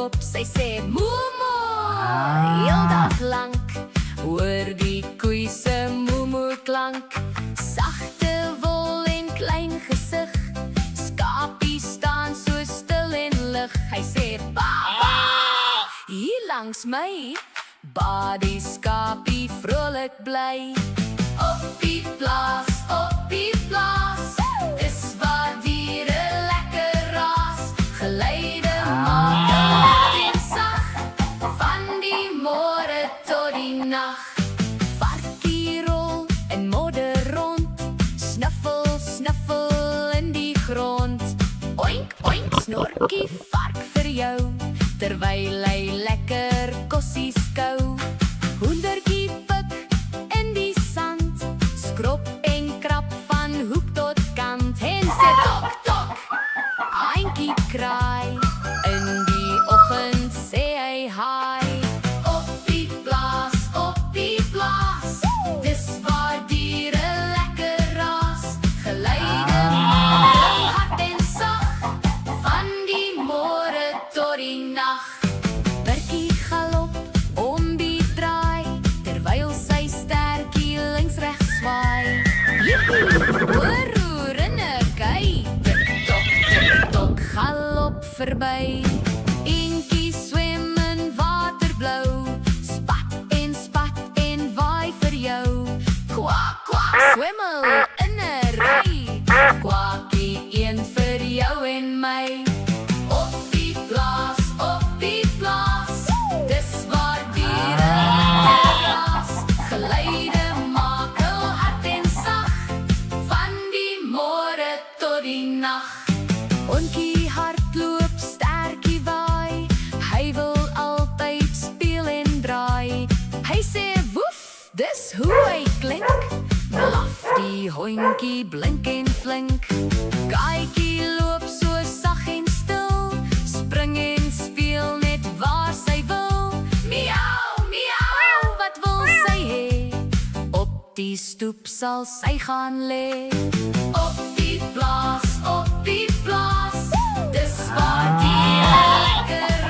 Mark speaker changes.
Speaker 1: hardloop, sy sê moemoe, heel dag lank. Hoor die koei se moemoe klank, sagte wol en klein gesig. Skapie staan so stil en lig, hy sê ba, ba. Hier langs my, ba die skapie vrolik bly. Op die plaas, dis waar diere lekker raas. Geluide maak hard en sag, van die môre tot die nag. Varkie rol en modder rond, snuffel, snuffel in die grond. Oink, oink, snorkie vark vir jou, terwyl hy lekker kossies kou. Hoendertjie pik in die sand, skrop en krap van hoek tot kant. En sê tok, tok, haantjie kraai, in die oggend sê hy haai. Op die plaas, dis waar diere lekker raas. Geluide maak hard en sag, van die môre tot die nag. Birkie galop om die draai, terwyl sy stertjie links regs swaai. Jippie, hoor hoe rinnekie, tik tok, galop verby. Eentjie swem in waterblou, spat en waai vir jou. Kwak, kwak, swemmel in 'n ry, kwakkie een vir jou en my. Op die plaas, dis waar diere lekker raas. Geluide maak hard en sag, van die môre tot die nag. Ontjie hardloop, stertjie waai, hy wil altyd speel en draai. Hy sê woef, dis hoe hy klink, blaf die hondjie blink en flink. Kaaitjie loop so sag en stil, spring en speel net waar sy wil. Miau, miau, wat wil sy hê? Op die stoep sal sy gaan lê. Op die plaas, dis waar diere lekker